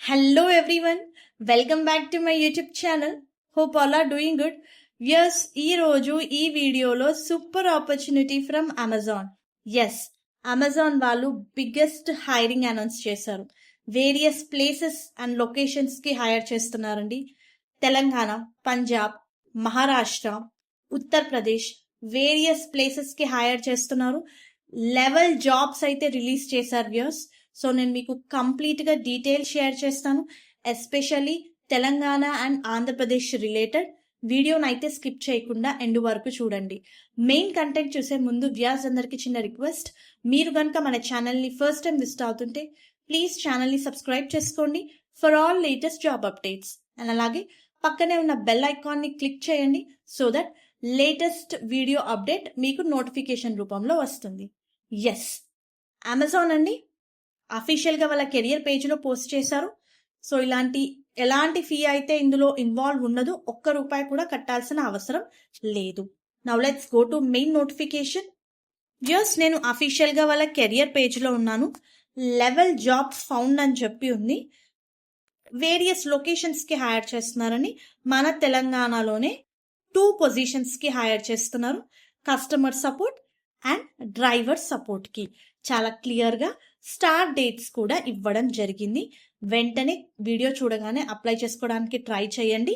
Hello everyone, welcome back to my YouTube channel. Hope all are doing good. Yes, ఈ రోజు ఈ వీడియోలో super opportunity from Amazon. Yes, Amazon వాళ్ళు biggest hiring announce చేశారు. Various places and locations కి hire చేస్తున్నారండి. Telangana, Punjab, Maharashtra, Uttar Pradesh various places కి hire చేస్తున్నారు. లెవెల్ జాబ్స్ అయితే రిలీజ్ చేశారు వ్యూయర్స్. సో నేను మీకు కంప్లీట్గా డీటెయిల్ షేర్ చేస్తాను, especially Telangana and Andhra Pradesh related. వీడియోని అయితే స్కిప్ చేయకుండా ఎండ్ వరకు చూడండి. మెయిన్ కంటెంట్ చూసే ముందు వ్యూయర్స్ అందరికి చిన్న రిక్వెస్ట్, మీరు కనుక మన ఛానల్ని ఫస్ట్ టైం విజిట్ అవుతుంటే ప్లీజ్ ఛానల్ని సబ్స్క్రైబ్ చేసుకోండి for all latest job updates. And అలాగే పక్కనే ఉన్న బెల్ ఐకాన్ని క్లిక్ చేయండి so that latest video update మీకు నోటిఫికేషన్ రూపంలో వస్తుంది. ఎస్, అమెజాన్ అండి అఫీషియల్గా వాళ్ళ కెరియర్ పేజ్లో పోస్ట్ చేశారు. సో ఎలాంటి ఫీ అయితే ఇందులో ఇన్వాల్వ్ ఉండదు, ₹1 కూడా కట్టాల్సిన అవసరం లేదు. Now let's go to main notification. నేను అఫీషియల్గా వాళ్ళ కెరియర్ పేజ్లో ఉన్నాను. లెవెల్ జాబ్స్ ఫౌండ్ అని చెప్పి ఉంది. వేరియస్ లొకేషన్స్కి హైర్ చేస్తున్నారని. మన తెలంగాణలోనే 2 పొజిషన్స్కి హైర్ చేస్తున్నారు, కస్టమర్ సపోర్ట్ అండ్ డ్రైవర్ సపోర్ట్కి. చాలా క్లియర్గా స్టార్ట్ డేట్స్ కూడా ఇవ్వడం జరిగింది. వెంటనే వీడియో చూడగానే అప్లై చేసుకోవడానికి ట్రై చేయండి.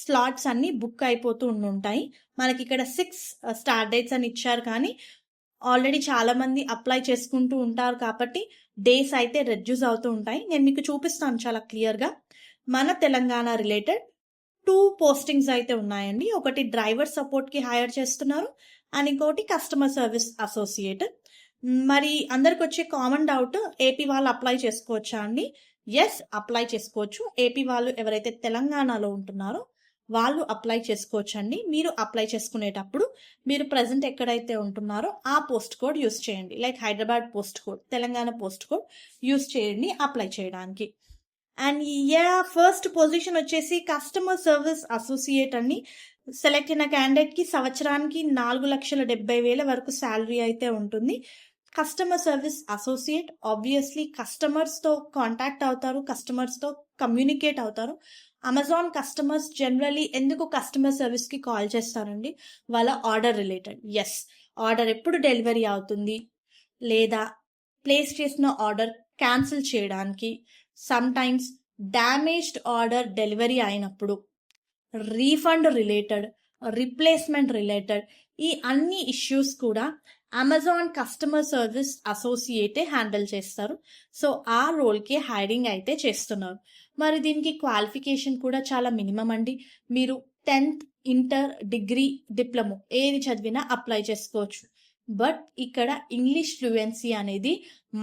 స్లాట్స్ అన్ని బుక్ అయిపోతూ ఉంటాయి. మనకి ఇక్కడ 6 స్టార్ట్ డేట్స్ అని ఇచ్చారు, కానీ ఆల్రెడీ చాలా మంది అప్లై చేసుకుంటూ ఉంటారు కాబట్టి డేస్ అయితే రెడ్యూస్ అవుతూ ఉంటాయి. నేను మీకు చూపిస్తాను చాలా క్లియర్గా. మన తెలంగాణ రిలేటెడ్ 2 పోస్టింగ్స్ అయితే ఉన్నాయండి. ఒకటి డ్రైవర్ సపోర్ట్కి హైర్ చేస్తున్నారు అండ్ ఇంకోటి కస్టమర్ సర్వీస్ అసోసియేట్. మరి అందరికి వచ్చే కామన్ డౌట్, ఏపీ వాళ్ళు అప్లై చేసుకోవచ్చా అండి? ఎస్, అప్లై చేసుకోవచ్చు. ఏపీ వాళ్ళు ఎవరైతే తెలంగాణలో ఉంటున్నారో వాళ్ళు అప్లై చేసుకోవచ్చు అండి. మీరు అప్లై చేసుకునేటప్పుడు మీరు ప్రజెంట్ ఎక్కడైతే ఉంటున్నారో ఆ పోస్ట్ కోడ్ యూస్ చేయండి. Like Hyderabad post code, Telangana post code use చేయండి అప్లై చేయడానికి. అండ్ ఫస్ట్ పొజిషన్ వచ్చేసి కస్టమర్ సర్వీస్ అసోసియేట్ అండి. సెలెక్ట్ అయిన క్యాండిడేట్కి సంవత్సరానికి 4,70,000 వరకు శాలరీ అయితే ఉంటుంది. కస్టమర్ సర్వీస్ అసోసియేట్ ఆబ్వియస్లీ కస్టమర్స్తో కాంటాక్ట్ అవుతారు, కస్టమర్స్తో కమ్యూనికేట్ అవుతారు. అమెజాన్ కస్టమర్స్ జనరలీ ఎందుకు కస్టమర్ సర్వీస్కి కాల్ చేస్తారండి? వాళ్ళ ఆర్డర్ రిలేటెడ్. ఎస్, ఆర్డర్ ఎప్పుడు డెలివరీ అవుతుంది, లేదా ప్లేస్ చేసిన ఆర్డర్ క్యాన్సిల్ చేయడానికి, some times damaged order delivery అయినప్పుడు, రీఫండ్ రిలేటెడ్, రీప్లేస్మెంట్ రిలేటెడ్, ఈ అన్ని ఇష్యూస్ కూడా అమెజాన్ కస్టమర్ సర్వీస్ అసోసియేటే హ్యాండిల్ చేస్తారు. సో ఆ రోల్కి హైరింగ్ అయితే చేస్తున్నారు. మరి దీనికి క్వాలిఫికేషన్ కూడా చాలా మినిమం అండి. మీరు 10th, ఇంటర్, డిగ్రీ, డిప్లొమా ఏది చదివినా అప్లై చేసుకోవచ్చు. బట్ ఇక్కడ ఇంగ్లీష్ ఫ్లూయెన్సీ అనేది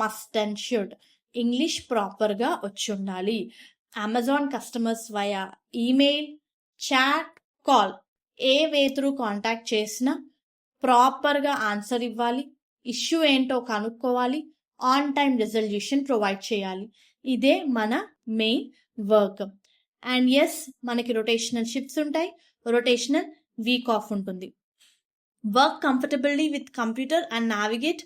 మస్ట్ అండ్ షుడ్. ఇంగ్లీష్ ప్రాపర్గా వచ్చి ఉండాలి. Amazon customers via email, chat, call a way through contact చేసినా ప్రాపర్గా ఆన్సర్ ఇవ్వాలి, ఇష్యూ ఏంటో కనుక్కోవాలి, ఆన్ టైం రిజల్యూషన్ ప్రొవైడ్ చేయాలి. ఇదే మన మెయిన్ వర్క్. అండ్ ఎస్, మనకి రొటేషనల్ షిఫ్ట్స్ ఉంటాయి, రొటేషనల్ వీక్ ఆఫ్ ఉంటుంది. Work comfortably with computer and navigate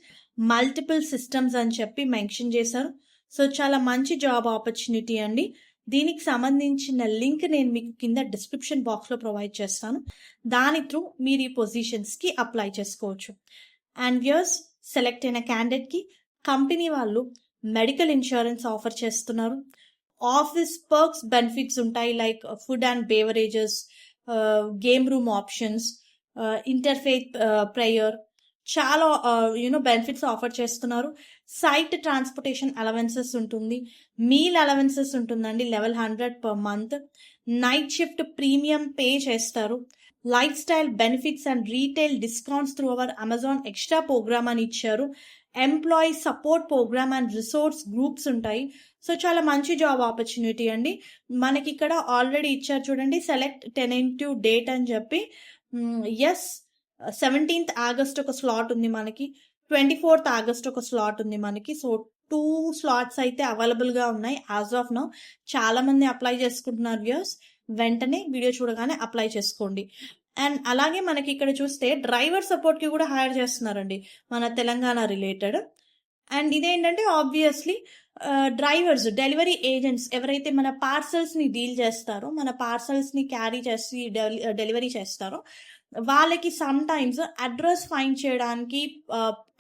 multiple systems అని చెప్పి మెన్షన్ చేశారు. సో చాలా మంచి జాబ్ ఆపర్చునిటీ అండి. దీనికి సంబంధించిన లింక్ నేను మీకు కింద డిస్క్రిప్షన్ బాక్స్లో ప్రొవైడ్ చేస్తాను. దాని త్రూ మీరు ఈ పొజిషన్స్కి అప్లై చేసుకోవచ్చు. అండ్ వ్యూయర్స్, సెలెక్ట్ అయిన క్యాండిడేట్కి కంపెనీ వాళ్ళు మెడికల్ ఇన్సూరెన్స్ ఆఫర్ చేస్తున్నారు. ఆఫీస్ పర్క్స్ బెనిఫిట్స్ ఉంటాయి, like food and beverages, game room options, interfaith prayer, చాలా బెనిఫిట్స్ ఆఫర్ చేస్తున్నారు. సైట్ ట్రాన్స్పోర్టేషన్ అలవెన్సెస్ ఉంటుంది, మీల్ అలవెన్సెస్ ఉంటుందండి, level 100 per month. Night shift premium pay చేస్తారు. Lifestyle benefits and retail discounts through our Amazon extra programme అని ఇచ్చారు. Employee support programme and resource groups ఉంటాయి. So చాలా మంచి job opportunity అండి. మనకి ఇక్కడ ఆల్రెడీ ఇచ్చారు చూడండి, సెలెక్ట్ టెనెంటివ్ డేట్ అని చెప్పి. ఎస్, 17th ఆగస్ట్ ఒక స్లాట్ ఉంది మనకి, 24th ఆగస్ట్ ఒక స్లాట్ ఉంది మనకి. సో 2 స్లాట్స్ అయితే అవైలబుల్గా ఉన్నాయి యాజ్ ఆఫ్ నౌ. చాలా మంది అప్లై చేసుకుంటున్నారు వ్యూయర్స్. వెంటనే వీడియో చూడగానే అప్లై చేసుకోండి. అండ్ అలాగే మనకి ఇక్కడ చూస్తే డ్రైవర్ సపోర్ట్కి కూడా హైర్ చేస్తున్నారండి మన తెలంగాణ రిలేటెడ్. అండ్ ఇదేంటంటే ఆబ్వియస్లీ డ్రైవర్స్, డెలివరీ ఏజెంట్స్ ఎవరైతే మన పార్సల్స్ని డీల్ చేస్తారో, మన పార్సల్స్ని క్యారీ చేసి డెలివరీ చేస్తారో, వాళ్ళకి సమ్ టైమ్స్ అడ్రస్ ఫైండ్ చేయడానికి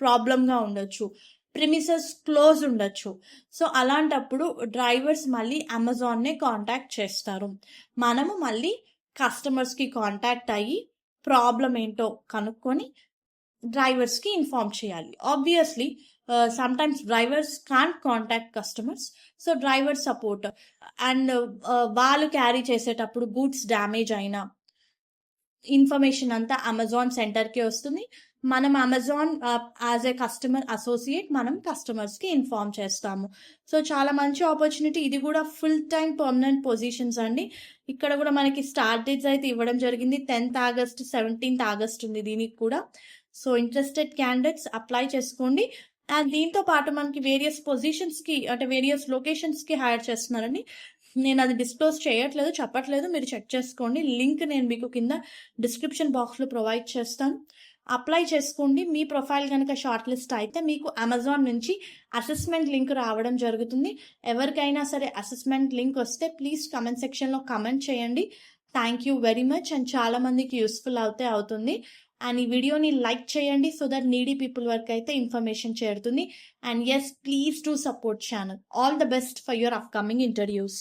ప్రాబ్లంగా ఉండొచ్చు, ప్రిమిసెస్ క్లోజ్ ఉండొచ్చు. సో అలాంటప్పుడు డ్రైవర్స్ మళ్ళీ అమెజాన్నే కాంటాక్ట్ చేస్తారు. మనము మళ్ళీ కస్టమర్స్కి కాంటాక్ట్ అయ్యి ప్రాబ్లం ఏంటో కనుక్కొని డ్రైవర్స్కి ఇన్ఫార్మ్ చేయాలి. Obviously sometimes drivers can't contact customers, so driver support and వాళ్ళు క్యారీ చేసేటప్పుడు గూడ్స్ డ్యామేజ్ అయినా ఇన్ఫర్మేషన్ అంతా అమెజాన్ సెంటర్కి వస్తుంది. మనం Amazon as a customer associate మనం కస్టమర్స్కి ఇన్ఫార్మ్ చేస్తాము. సో చాలా మంచి ఆపర్చునిటీ. ఇది కూడా ఫుల్ టైం పర్మనెంట్ పొజిషన్స్ అండి. ఇక్కడ కూడా మనకి స్టార్ట్ డేట్స్ అయితే ఇవ్వడం జరిగింది. 10th ఆగస్ట్ 17th ఆగస్ట్ ఉంది దీనికి కూడా. సో ఇంట్రెస్టెడ్ క్యాండిడేట్స్ అప్లై చేసుకోండి. అండ్ దీంతో పాటు మనకి వేరియస్ పొజిషన్స్కి అంటే వేరియస్ లొకేషన్స్కి హైర్ చేస్తున్నారండి. నేను అది డిస్క్లోజ్ చేయట్లేదు, చెప్పట్లేదు, మీరు చెక్ చేసుకోండి. లింక్ నేను మీకు కింద డిస్క్రిప్షన్ బాక్స్లో ప్రొవైడ్ చేస్తాను. అప్లై చేసుకోండి. మీ ప్రొఫైల్ కనుక షార్ట్ లిస్ట్ అయితే మీకు అమెజాన్ నుంచి అసెస్మెంట్ లింక్ రావడం జరుగుతుంది. ఎవరికైనా సరే అసెస్మెంట్ లింక్ వస్తే ప్లీజ్ కమెంట్ సెక్షన్లో కమెంట్ చేయండి. Thank you very much. And చాలా మందికి యూస్ఫుల్ అవుతుంది. అండ్ ఈ వీడియోని లైక్ చేయండి సో దట్ నీడీ పీపుల్ వరకు అయితే ఇన్ఫర్మేషన్ చేరుతుంది. And yes, please to support channel. All the best for your upcoming interviews.